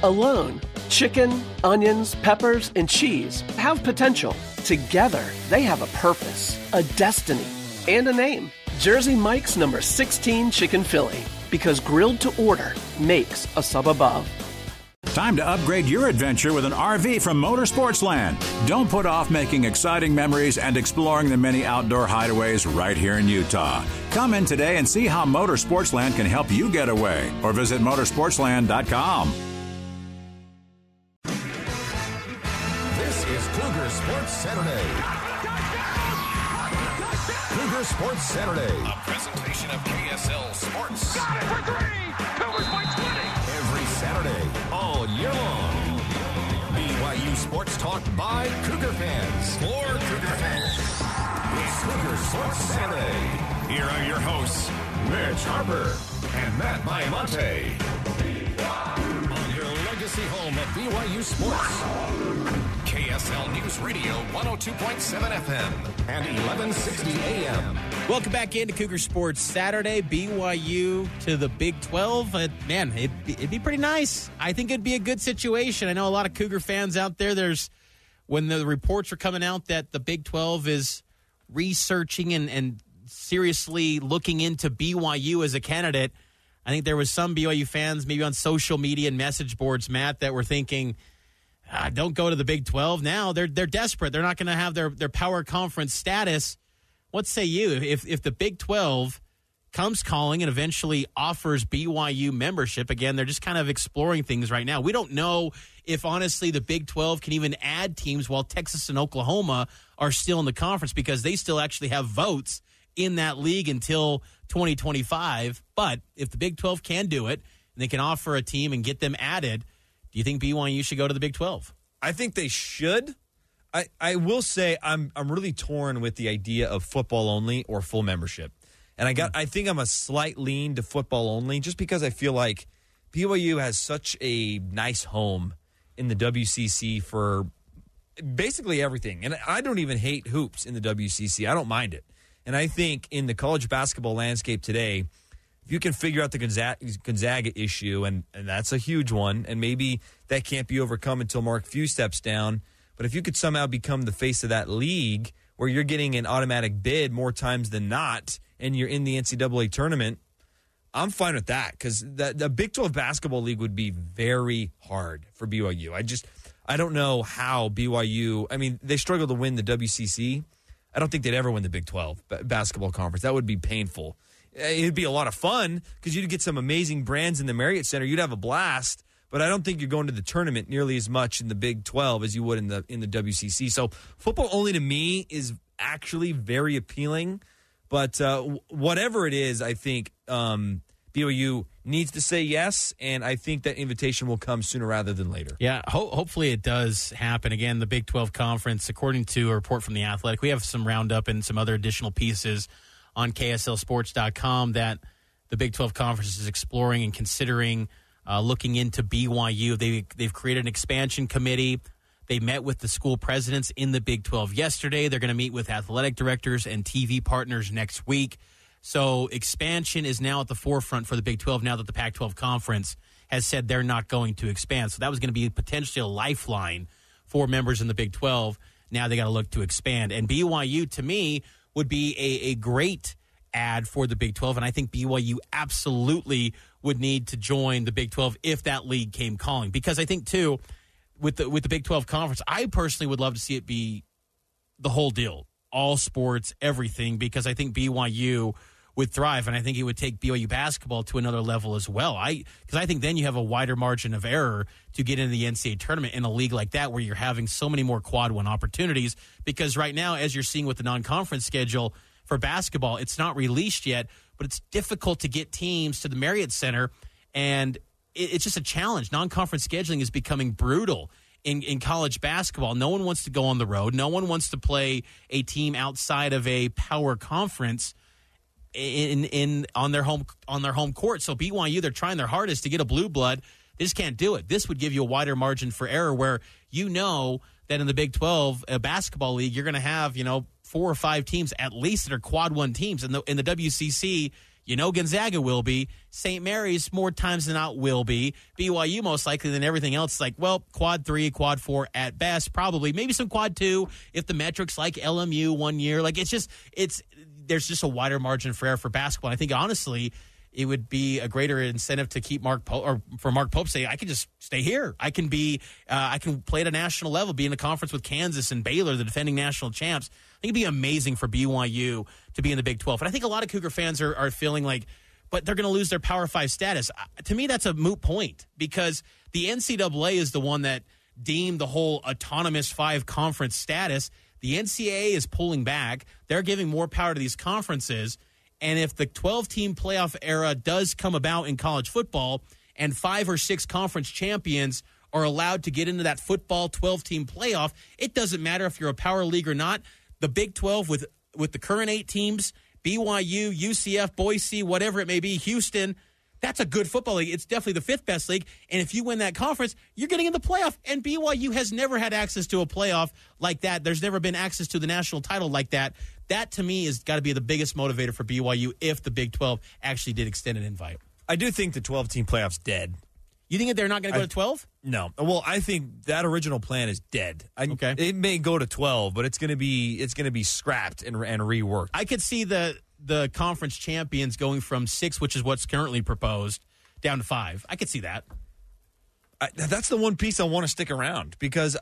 Alone, chicken, onions, peppers, and cheese have potential. Together, they have a purpose, a destiny, and a name. Jersey Mike's number 16 Chicken Philly, because grilled to order makes a sub above. Time to upgrade your adventure with an RV from Motorsportsland. Don't put off making exciting memories and exploring the many outdoor hideaways right here in Utah. Come in today and see how Motorsportsland can help you get away, or visit motorsportsland.com. This is Cougar Sports Saturday. Cougar Sports Saturday. A presentation of KSL Sports. Got it for three! Cougars by 20! Every Saturday, all year long. BYU Sports Talk by Cougar fans. For Cougar fans. It's Cougar Sports Saturday. Here are your hosts, Mitch Harper and Matt Baiamonte. On your legacy home of BYU Sports. KSL News Radio 102.7 FM and 1160 AM. Welcome back into Cougar Sports Saturday. BYU to the Big 12. Man, it'd be pretty nice. I think it'd be a good situation. I know a lot of Cougar fans out there. When the reports are coming out that the Big 12 is researching and seriously looking into BYU as a candidate, I think there was some BYU fans maybe on social media and message boards, Matt, that were thinking, don't go to the Big 12 now. They're desperate. They're not going to have their power conference status. What say you? If the Big 12 comes calling and eventually offers BYU membership, again, they're just kind of exploring things right now. We don't know if, honestly, the Big 12 can even add teams while Texas and Oklahoma are still in the conference, because they still actually have votes in that league until 2025. But if the Big 12 can do it and they can offer a team and get them added, do you think BYU should go to the Big 12? I think they should. I will say I'm really torn with the idea of football only or full membership. And I think I'm a slight lean to football only, just because I feel like BYU has such a nice home in the WCC for basically everything. And I don't even hate hoops in the WCC. I don't mind it. And I think in the college basketball landscape today, if you can figure out the Gonzaga issue, and that's a huge one, and maybe that can't be overcome until Mark Few steps down, but if you could somehow become the face of that league where you're getting an automatic bid more times than not and you're in the NCAA tournament, I'm fine with that, because the Big 12 basketball league would be very hard for BYU. I don't know how BYU, I mean, they struggle to win the WCC. I don't think they'd ever win the Big 12 basketball conference. That would be painful. It'd be a lot of fun because you'd get some amazing brands in the Marriott Center. You'd have a blast, but I don't think you're going to the tournament nearly as much in the Big 12 as you would in the WCC. So football only to me is actually very appealing. But whatever it is, I think BYU needs to say yes, and I think that invitation will come sooner rather than later. Yeah, hopefully it does happen. Again, the Big 12 Conference, according to a report from The Athletic, we have some roundup and some other additional pieces on KSLSports.com that the Big 12 Conference is exploring and considering looking into BYU. They've created an expansion committee. They met with the school presidents in the Big 12 yesterday. They're going to meet with athletic directors and TV partners next week. So expansion is now at the forefront for the Big 12 now that the Pac-12 Conference has said they're not going to expand. So that was going to be potentially a lifeline for members in the Big 12. Now they got to look to expand. And BYU, to me, would be a great add for the Big 12, and I think BYU absolutely would need to join the Big 12 if that league came calling. Because I think, too, with the Big 12 Conference, I personally would love to see it be the whole deal, all sports, everything, because I think BYU would thrive, and I think it would take BYU basketball to another level as well. Because I think then you have a wider margin of error to get into the NCAA tournament in a league like that where you're having so many more quad one opportunities. Because right now, as you're seeing with the non-conference schedule for basketball, it's not released yet, but it's difficult to get teams to the Marriott Center, and it's just a challenge. Non-conference scheduling is becoming brutal in college basketball. No one wants to go on the road. No one wants to play a team outside of a power conference on their home court. So BYU, they're trying their hardest to get a blue blood. They just can't do it. This would give you a wider margin for error, where you know that in the Big 12 basketball league, you're going to have 4 or 5 teams at least that are quad one teams. In the WCC, Gonzaga will be. St. Mary's, more times than not, will be. BYU, most likely than everything else. Like, well, quad 3, quad 4 at best, probably. Maybe some quad 2 if the metrics like LMU 1 year. Like, there's just a wider margin for error for basketball. I think, honestly, it would be a greater incentive to keep Mark Pope to say, I can just stay here. I can play at a national level, be in a conference with Kansas and Baylor, the defending national champs. I think it'd be amazing for BYU to be in the Big 12. And I think a lot of Cougar fans are feeling like, but they're going to lose their Power 5 status. To me, that's a moot point because the NCAA is the one that deemed the whole autonomous 5 conference status. The NCAA is pulling back. They're giving more power to these conferences. And if the 12-team playoff era does come about in college football and 5 or 6 conference champions are allowed to get into that football 12-team playoff, it doesn't matter if you're a power league or not. The Big 12 with the current 8 teams, BYU, UCF, Boise, whatever it may be, Houston, that's a good football league. It's definitely the 5th best league. And if you win that conference, you're getting in the playoff. And BYU has never had access to a playoff like that. There's never been access to the national title like that. That, to me, has got to be the biggest motivator for BYU if the Big 12 actually did extend an invite. I do think the 12-team playoff's dead. You think that they're not going to go to 12? No. Well, I think that original plan is dead. Okay. It may go to 12, but it's going to be scrapped and reworked. I could see the conference champions going from 6, which is what's currently proposed, down to 5. I could see that. That's the one piece I want to stick around because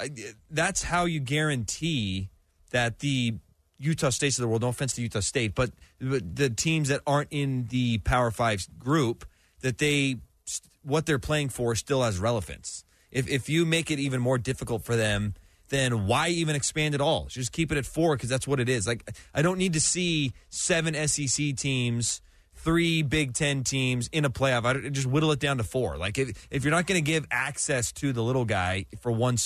that's how you guarantee that the Utah States of the world, no offense to Utah State, but the teams that aren't in the Power 5 group, that what they're playing for still has relevance. If you make it even more difficult for them, then why even expand at all? Just keep it at 4 because that's what it is. Like, I don't need to see 7 SEC teams, 3 Big Ten teams in a playoff. I just whittle it down to 4. Like, if you're not going to give access to the little guy for one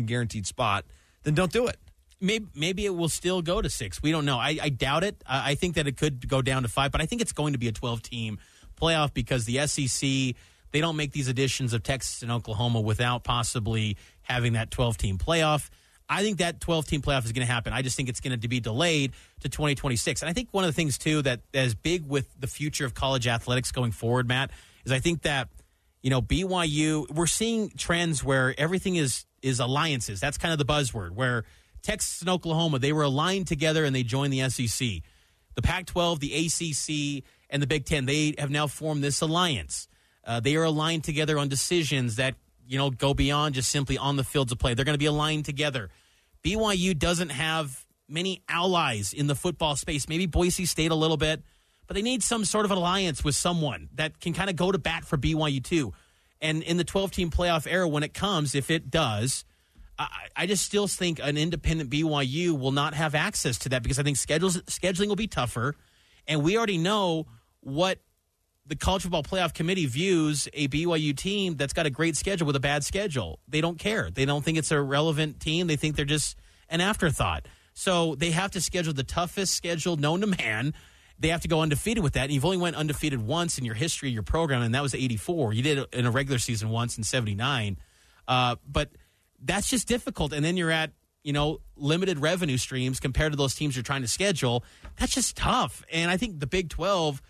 guaranteed spot, then don't do it. Maybe it will still go to 6. We don't know. I doubt it. I think that it could go down to 5, but I think it's going to be a 12-team playoff because the SEC, they don't make these additions of Texas and Oklahoma without possibly having that 12-team playoff. I think that 12-team playoff is going to happen. I just think it's going to be delayed to 2026. And I think one of the things, too, that is big with the future of college athletics going forward, Matt, is I think that, BYU, we're seeing trends where everything is alliances. That's kind of the buzzword, where Texas and Oklahoma, they were aligned together and they joined the SEC. The Pac-12, the ACC, and the Big Ten, they have now formed this alliance. They are aligned together on decisions that, go beyond just simply on the fields of play. They're going to be aligned together. BYU doesn't have many allies in the football space. Maybe Boise State a little bit, but they need some sort of alliance with someone that can kind of go to bat for BYU too. And in the 12-team playoff era, when it comes, if it does, I just still think an independent BYU will not have access to that because I think scheduling will be tougher. And we already know what the College Football Playoff Committee views a BYU team that's got a great schedule with a bad schedule. They don't care. They don't think it's a relevant team. They think they're just an afterthought. So they have to schedule the toughest schedule known to man. They have to go undefeated with that. And you've only went undefeated once in your history of your program, and that was 84. You did it in a regular season once in 79. But that's just difficult. And then you're at, limited revenue streams compared to those teams you're trying to schedule. That's just tough. And I think the Big 12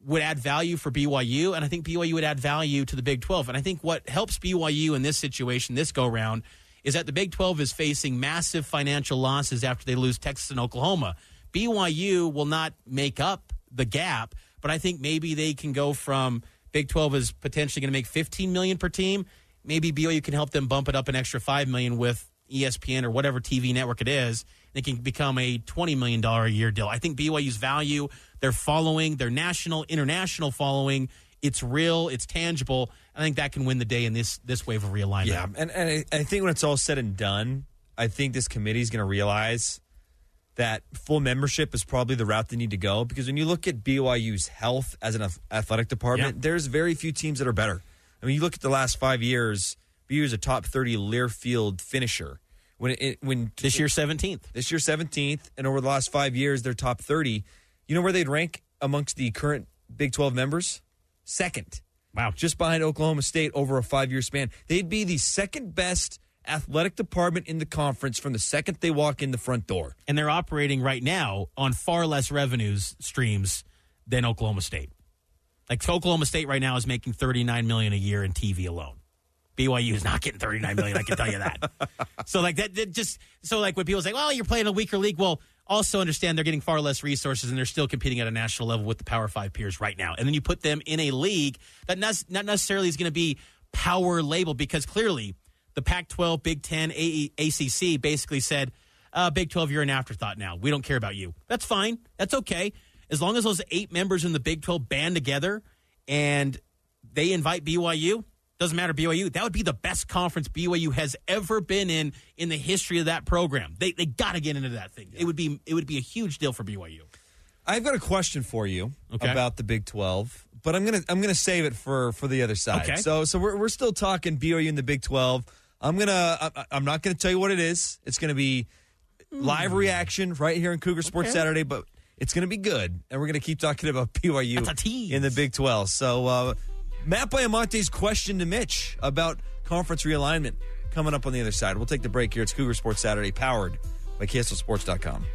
would add value for BYU, and I think BYU would add value to the Big 12. And I think what helps BYU in this situation, this go-round, is that the Big 12 is facing massive financial losses after they lose Texas and Oklahoma. BYU will not make up the gap, but I think maybe they can go from Big 12 is potentially going to make $15 million per team. Maybe BYU can help them bump it up an extra $5 million with ESPN or whatever TV network it is. They can become a $20 million a year deal. I think BYU's value, their following, their national, international following, it's real, it's tangible. I think that can win the day in this wave of realignment. Yeah, and I think when it's all said and done, I think this committee is going to realize that full membership is probably the route they need to go, because when you look at BYU's health as an athletic department, there's very few teams that are better. I mean, you look at the last 5 years, BYU is a top 30 Learfield finisher. When this year 17th. This year 17th, and over the last 5 years, they're top 30. You know where they'd rank amongst the current Big 12 members? Second. Wow. Just behind Oklahoma State over a 5-year span. They'd be the second best athletic department in the conference from the second they walk in the front door. And they're operating right now on far less revenues streams than Oklahoma State. Like Oklahoma State right now is making $39 million a year in TV alone. BYU is not getting $39 million, I can tell you that. So like that just so like when people say, well, you're playing a weaker league, well, also understand they're getting far less resources and they're still competing at a national level with the Power 5 peers right now. And then you put them in a league that not necessarily is going to be power labeled, because clearly the Pac-12, Big Ten, ACC basically said, Big 12, you're an afterthought now. We don't care about you. That's fine. That's okay. As long as those 8 members in the Big 12 band together and they invite BYU, doesn't matter BYU, that would be the best conference BYU has ever been in the history of that program. They got to get into that thing. Yeah. It would be a huge deal for BYU. I've got a question for you about the Big 12, but I'm gonna save it for the other side. Okay. So we're still talking BYU in the Big 12. I'm not gonna tell you what it is. It's gonna be live reaction right here in Cougar Sports Saturday, but it's gonna be good, and we're gonna keep talking about BYU in the Big 12. So Matt Biamonte's question to Mitch about conference realignment coming up on the other side. We'll take the break here. It's Cougar Sports Saturday, powered by KSLSports.com.